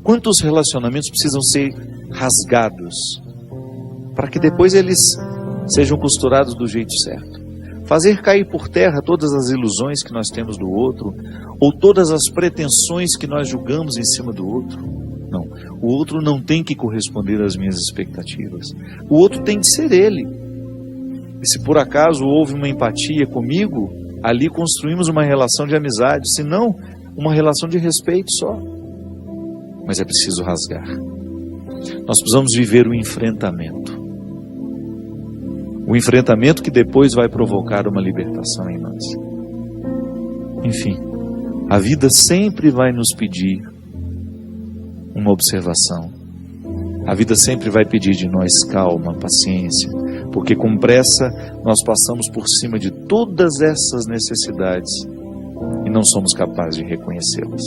Quantos relacionamentos precisam ser rasgados para que depois eles sejam costurados do jeito certo? Fazer cair por terra todas as ilusões que nós temos do outro, ou todas as pretensões que nós julgamos em cima do outro. Não, o outro não tem que corresponder às minhas expectativas. O outro tem de ser ele. E se por acaso houve uma empatia comigo, ali construímos uma relação de amizade, se não, uma relação de respeito só. Mas é preciso rasgar. Nós precisamos viver o enfrentamento. O enfrentamento que depois vai provocar uma libertação em nós. Enfim, a vida sempre vai nos pedir uma observação. A vida sempre vai pedir de nós calma, paciência, porque com pressa nós passamos por cima de todas essas necessidades e não somos capazes de reconhecê-las.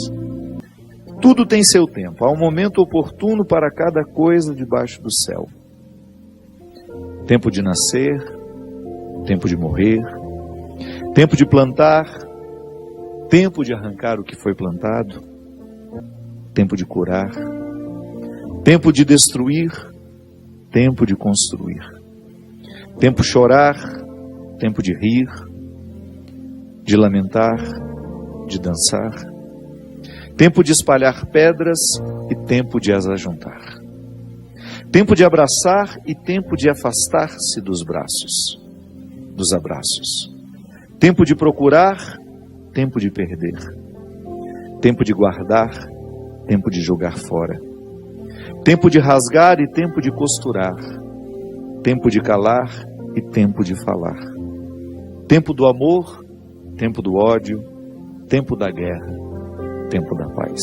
Tudo tem seu tempo, há um momento oportuno para cada coisa debaixo do céu. Tempo de nascer, tempo de morrer, tempo de plantar, tempo de arrancar o que foi plantado, tempo de curar, tempo de destruir, tempo de construir, tempo de chorar, tempo de rir, de lamentar, de dançar, tempo de espalhar pedras e tempo de as ajuntar. Tempo de abraçar e tempo de afastar-se dos abraços. Tempo de procurar, tempo de perder. Tempo de guardar, tempo de jogar fora. Tempo de rasgar e tempo de costurar. Tempo de calar e tempo de falar. Tempo do amor, tempo do ódio, tempo da guerra, tempo da paz.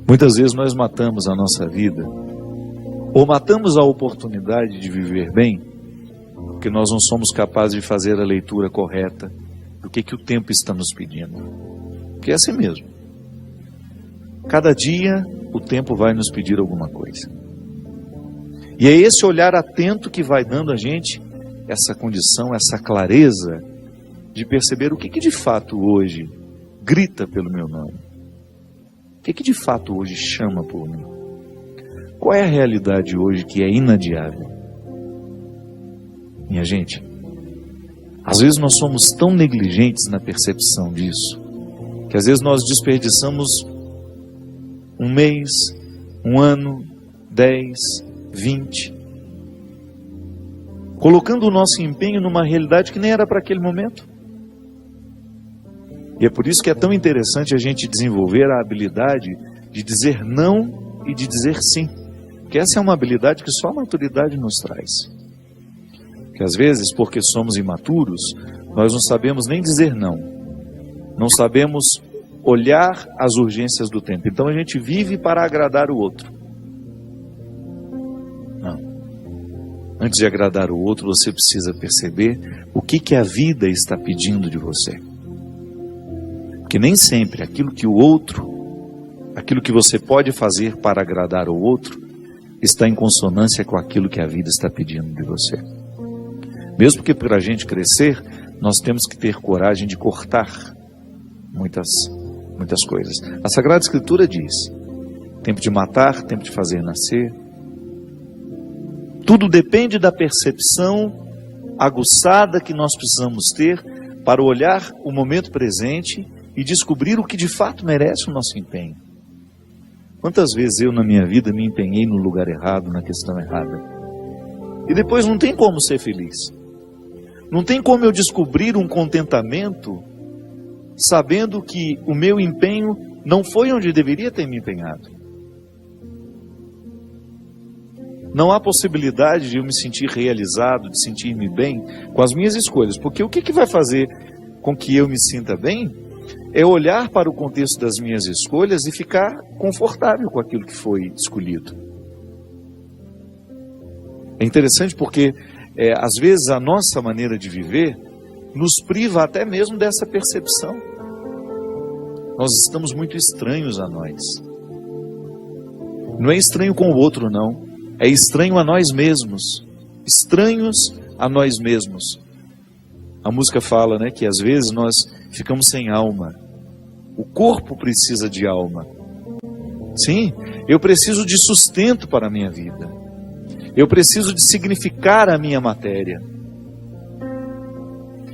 Muitas vezes nós matamos a nossa vida, ou matamos a oportunidade de viver bem, porque nós não somos capazes de fazer a leitura correta do que o tempo está nos pedindo. Porque é assim mesmo. Cada dia o tempo vai nos pedir alguma coisa. E é esse olhar atento que vai dando a gente essa condição, essa clareza de perceber o que de fato hoje grita pelo meu nome. O que de fato hoje chama por mim? Qual é a realidade hoje que é inadiável? Minha gente, às vezes nós somos tão negligentes na percepção disso, que às vezes nós desperdiçamos um mês, um ano, 10, 20, colocando o nosso empenho numa realidade que nem era para aquele momento. E é por isso que é tão interessante a gente desenvolver a habilidade de dizer não e de dizer sim. Porque essa é uma habilidade que só a maturidade nos traz. Porque às vezes, porque somos imaturos, nós não sabemos nem dizer não. Não sabemos olhar as urgências do tempo. Então a gente vive para agradar o outro. Não. Antes de agradar o outro, você precisa perceber o que a vida está pedindo de você. Porque nem sempre aquilo que você pode fazer para agradar o outro, está em consonância com aquilo que a vida está pedindo de você. Mesmo que para a gente crescer, nós temos que ter coragem de cortar muitas coisas. A Sagrada Escritura diz: tempo de matar, tempo de fazer nascer. Tudo depende da percepção aguçada que nós precisamos ter para olhar o momento presente e descobrir o que de fato merece o nosso empenho. Quantas vezes eu na minha vida me empenhei no lugar errado, na questão errada, e depois não tem como ser feliz. Não tem como eu descobrir um contentamento sabendo que o meu empenho não foi onde deveria ter me empenhado. Não há possibilidade de eu me sentir realizado, de sentir-me bem com as minhas escolhas, porque o que vai fazer com que eu me sinta bem é olhar para o contexto das minhas escolhas e ficar confortável com aquilo que foi escolhido. É interessante porque, às vezes, a nossa maneira de viver nos priva até mesmo dessa percepção. Nós estamos muito estranhos a nós. Não é estranho com o outro, não. É estranho a nós mesmos. Estranhos a nós mesmos. A música fala, que às vezes nós ficamos sem alma. O corpo precisa de alma. Sim, eu preciso de sustento para a minha vida. Eu preciso de significar a minha matéria.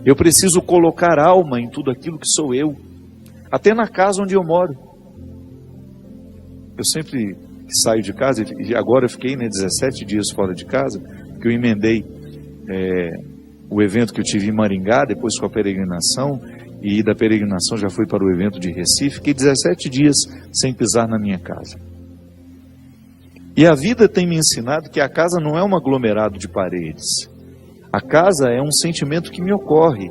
Eu preciso colocar alma em tudo aquilo que sou eu. Até na casa onde eu moro. Eu sempre saio de casa, e agora eu fiquei 17 dias fora de casa, porque eu emendei o evento que eu tive em Maringá, depois com a peregrinação, e da peregrinação já fui para o evento de Recife. Fiquei 17 dias sem pisar na minha casa. E a vida tem me ensinado que a casa não é um aglomerado de paredes. A casa é um sentimento que me ocorre.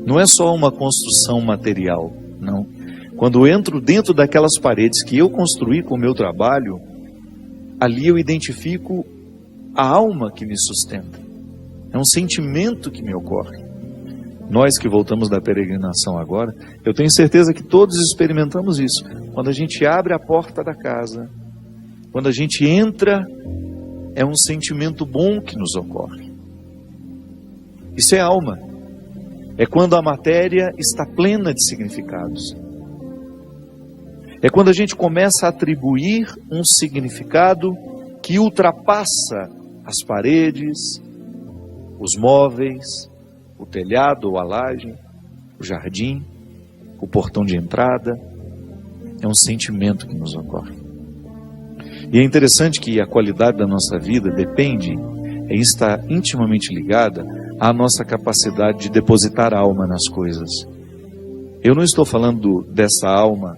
Não é só uma construção material, não. Quando eu entro dentro daquelas paredes que eu construí com o meu trabalho, ali eu identifico a alma que me sustenta. É um sentimento que me ocorre. Nós que voltamos da peregrinação agora, eu tenho certeza que todos experimentamos isso. Quando a gente abre a porta da casa, quando a gente entra, é um sentimento bom que nos ocorre. Isso é alma. É quando a matéria está plena de significados. É quando a gente começa a atribuir um significado que ultrapassa as paredes, os móveis, o telhado ou a laje, o jardim, o portão de entrada. É um sentimento que nos ocorre. E é interessante que a qualidade da nossa vida depende, está intimamente ligada à nossa capacidade de depositar alma nas coisas. Eu não estou falando dessa alma,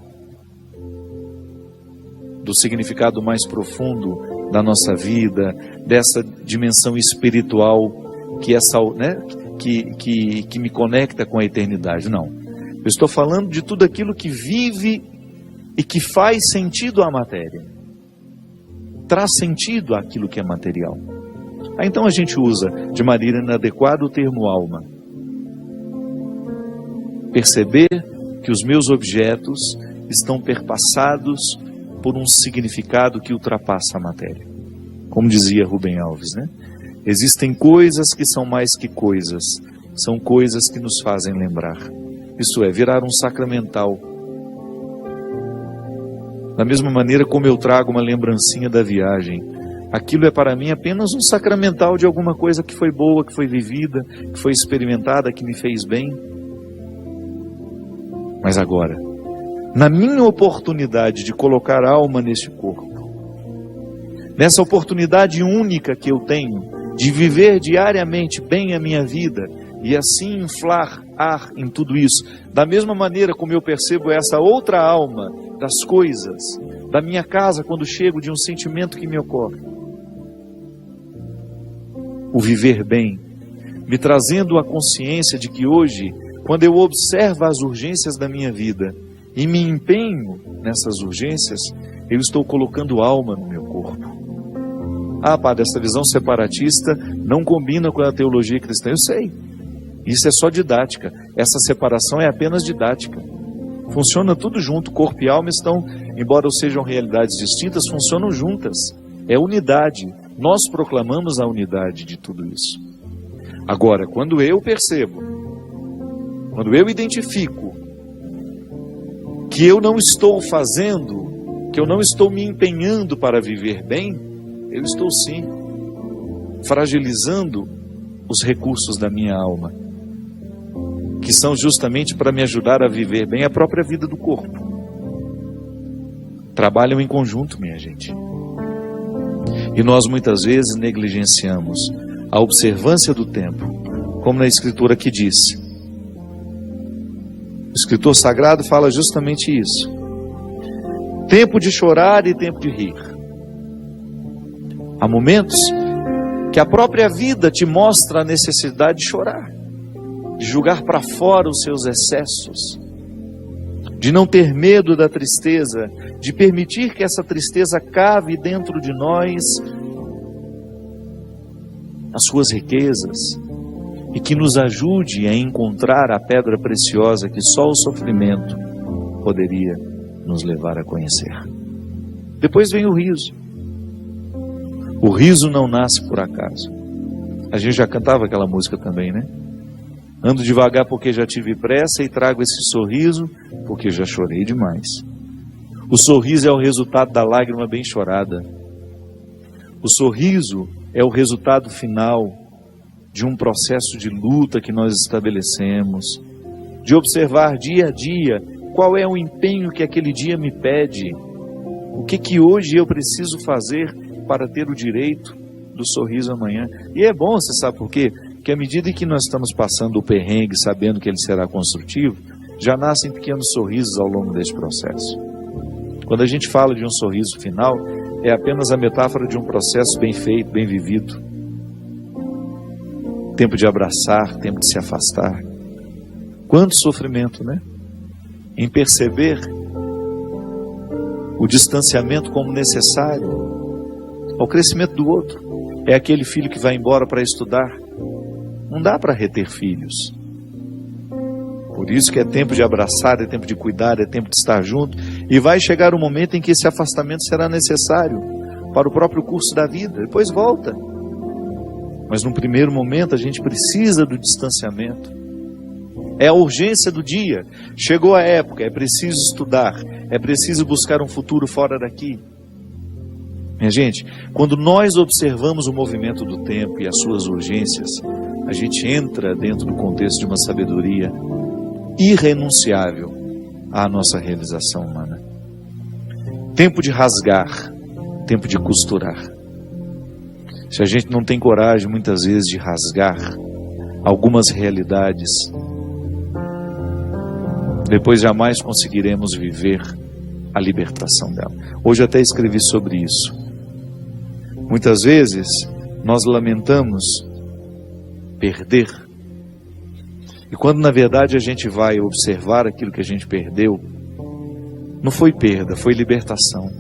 do significado mais profundo da nossa vida, dessa dimensão espiritual que me conecta com a eternidade. Não. Eu estou falando de tudo aquilo que vive e que faz sentido à matéria. Traz sentido àquilo que é material. Então a gente usa de maneira inadequada o termo alma. Perceber que os meus objetos estão perpassados por um significado que ultrapassa a matéria. Como dizia Rubem Alves, né? Existem coisas que são mais que coisas, são coisas que nos fazem lembrar. Isto é, virar um sacramental. Da mesma maneira como eu trago uma lembrancinha da viagem, aquilo é para mim apenas um sacramental de alguma coisa que foi boa, que foi vivida, que foi experimentada, que me fez bem. Mas agora, na minha oportunidade de colocar alma neste corpo, nessa oportunidade única que eu tenho de viver diariamente bem a minha vida e assim inflar ar em tudo isso, da mesma maneira como eu percebo essa outra alma das coisas, da minha casa quando chego, de um sentimento que me ocorre. O viver bem, me trazendo a consciência de que hoje, quando eu observo as urgências da minha vida e me empenho nessas urgências, eu estou colocando alma no meu corpo. Ah, padre, essa visão separatista não combina com a teologia cristã. Eu sei. Isso é só didática. Essa separação é apenas didática. Funciona tudo junto. Corpo e alma estão, embora sejam realidades distintas, funcionam juntas. É unidade. Nós proclamamos a unidade de tudo isso. Agora, quando eu percebo, quando eu identifico que eu não estou fazendo, que eu não estou me empenhando para viver bem, eu estou sim fragilizando os recursos da minha alma, que são justamente para me ajudar a viver bem a própria vida do corpo. Trabalham em conjunto, minha gente. E nós muitas vezes negligenciamos a observância do tempo, como na Escritura que diz. O escritor sagrado fala justamente isso. Tempo de chorar e tempo de rir. Há momentos que a própria vida te mostra a necessidade de chorar, de jogar para fora os seus excessos, de não ter medo da tristeza, de permitir que essa tristeza cave dentro de nós as suas riquezas e que nos ajude a encontrar a pedra preciosa que só o sofrimento poderia nos levar a conhecer. Depois vem o riso. O riso não nasce por acaso. A gente já cantava aquela música também, né? Ando devagar porque já tive pressa e trago esse sorriso porque já chorei demais. O sorriso é o resultado da lágrima bem chorada. O sorriso é o resultado final de um processo de luta que nós estabelecemos, de observar dia a dia qual é o empenho que aquele dia me pede, o que hoje eu preciso fazer para ter o direito do sorriso amanhã. E é bom, você sabe por quê? Porque à medida que nós estamos passando o perrengue, sabendo que ele será construtivo, já nascem pequenos sorrisos ao longo desse processo. Quando a gente fala de um sorriso final, é apenas a metáfora de um processo bem feito, bem vivido. Tempo de abraçar, tempo de se afastar. Quanto sofrimento, né? Em perceber o distanciamento como necessário ao crescimento do outro. É aquele filho que vai embora para estudar. Não dá para reter filhos. Por isso que é tempo de abraçar, é tempo de cuidar, é tempo de estar junto. E vai chegar um momento em que esse afastamento será necessário para o próprio curso da vida. Depois volta. Mas num primeiro momento a gente precisa do distanciamento. É a urgência do dia. Chegou a época, é preciso estudar, é preciso buscar um futuro fora daqui. Minha gente, quando nós observamos o movimento do tempo e as suas urgências, a gente entra dentro do contexto de uma sabedoria irrenunciável à nossa realização humana. Tempo de rasgar, tempo de costurar. Se a gente não tem coragem, muitas vezes, de rasgar algumas realidades, depois jamais conseguiremos viver a libertação dela. Hoje eu até escrevi sobre isso. Muitas vezes nós lamentamos perder. E quando na verdade a gente vai observar aquilo que a gente perdeu, não foi perda, foi libertação.